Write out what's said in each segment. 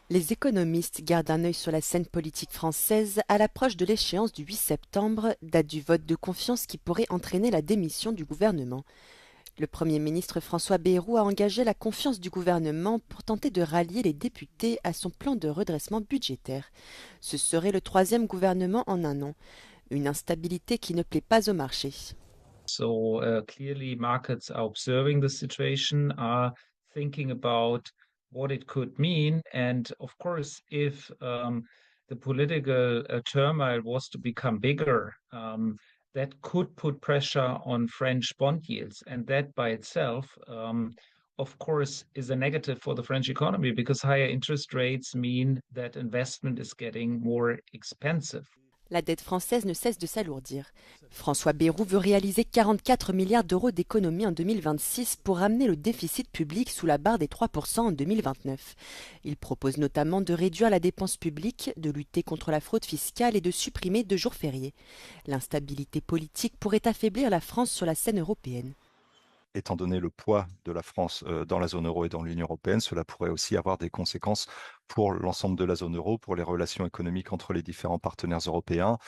Les économistes gardent un œil sur la scène politique française à l'approche de l'échéance du 8 septembre, date du vote de confiance qui pourrait entraîner la démission du gouvernement. Le Premier ministre François Bayrou a engagé la confiance du gouvernement pour tenter de rallier les députés à son plan de redressement budgétaire. Ce serait le troisième gouvernement en un an, une instabilité qui ne plaît pas au marché. So clearly markets are observing the situation, are thinking about what it could mean. And of course, if the political turmoil was to become bigger, that could put pressure on French bond yields. And that by itself, of course, is a negative for the French economy because higher interest rates mean that investment is getting more expensive. La dette française ne cesse de s'alourdir. François Bayrou veut réaliser 44 milliards d'euros d'économies en 2026 pour ramener le déficit public sous la barre des 3% en 2029. Il propose notamment de réduire la dépense publique, de lutter contre la fraude fiscale et de supprimer 2 jours fériés. L'instabilité politique pourrait affaiblir la France sur la scène européenne. Étant donné le poids de la France dans la zone euro et dans l'Union européenne, cela pourrait aussi avoir des conséquences pour l'ensemble de la zone euro, pour les relations économiques entre les différents partenaires européens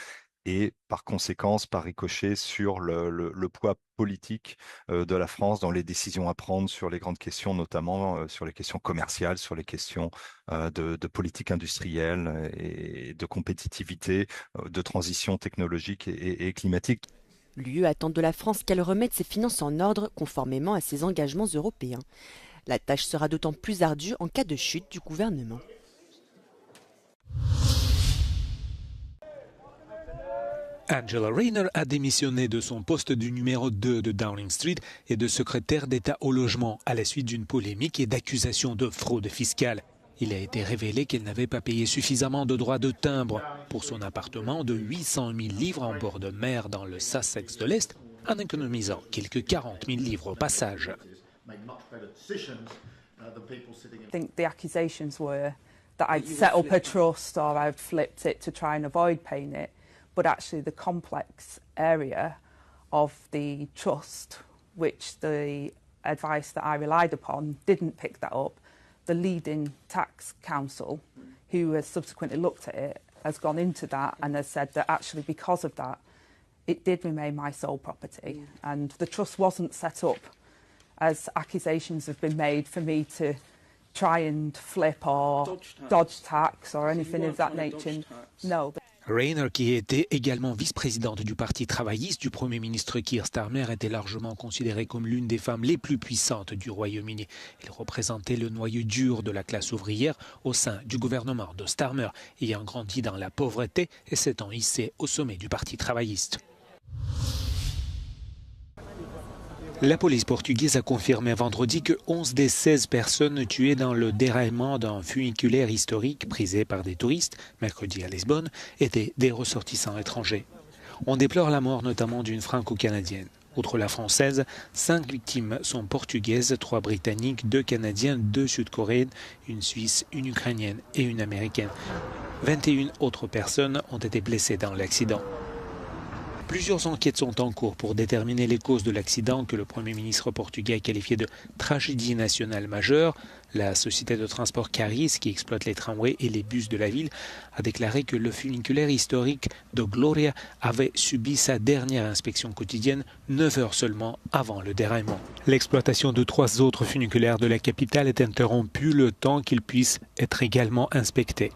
et par conséquence, par ricochet, sur le poids politique de la France dans les décisions à prendre sur les grandes questions, notamment sur les questions commerciales, sur les questions de politique industrielle et de compétitivité, de transition technologique et climatique. L'UE attend de la France qu'elle remette ses finances en ordre conformément à ses engagements européens. La tâche sera d'autant plus ardue en cas de chute du gouvernement. Angela Rayner a démissionné de son poste du numéro 2 de Downing Street et de secrétaire d'État au logement à la suite d'une polémique et d'accusations de fraude fiscale. Il a été révélé qu'elle n'avait pas payé suffisamment de droits de timbre pour son appartement de 800 000 livres en bord de mer dans le Sussex de l'Est, en économisant quelques 40 000 livres au passage. I think the accusations were that I'd set up a trust or I'd flipped it to try and avoid paying it, but actually the complex area of the trust, which the advice that I relied upon didn't pick that up. The leading tax council, who has subsequently looked at it, has gone into that and has said that actually because of that, it did remain my sole property. And the trust wasn't set up, as accusations have been made, for me to try and flip or dodge tax or anything of that nature. No. Rayner, qui était également vice-présidente du Parti travailliste du Premier ministre Keir Starmer, était largement considérée comme l'une des femmes les plus puissantes du Royaume-Uni. Elle représentait le noyau dur de la classe ouvrière au sein du gouvernement de Starmer, ayant grandi dans la pauvreté et s'étant hissée au sommet du Parti travailliste. La police portugaise a confirmé vendredi que 11 des 16 personnes tuées dans le déraillement d'un funiculaire historique prisé par des touristes, mercredi à Lisbonne, étaient des ressortissants étrangers. On déplore la mort notamment d'une franco-canadienne. Outre la française, 5 victimes sont portugaises, 3 britanniques, 2 canadiens, 2 sud-coréennes, une suisse, une ukrainienne et une américaine. 21 autres personnes ont été blessées dans l'accident. Plusieurs enquêtes sont en cours pour déterminer les causes de l'accident que le Premier ministre portugais a qualifié de tragédie nationale majeure. La société de transport Caris, qui exploite les tramways et les bus de la ville, a déclaré que le funiculaire historique de Gloria avait subi sa dernière inspection quotidienne 9 heures seulement avant le déraillement. L'exploitation de 3 autres funiculaires de la capitale est interrompue le temps qu'ils puissent être également inspectés.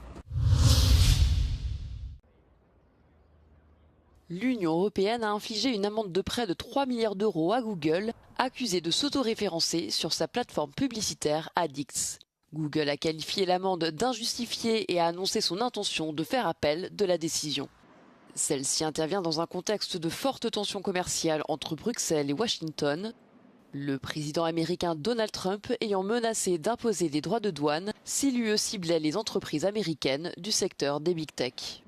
L'Union européenne a infligé une amende de près de 3 milliards d'euros à Google, accusé de s'autoréférencer sur sa plateforme publicitaire Addix. Google a qualifié l'amende d'injustifiée et a annoncé son intention de faire appel de la décision. Celle-ci intervient dans un contexte de forte tension commerciale entre Bruxelles et Washington, le président américain Donald Trump ayant menacé d'imposer des droits de douane si l'UE ciblait les entreprises américaines du secteur des big tech.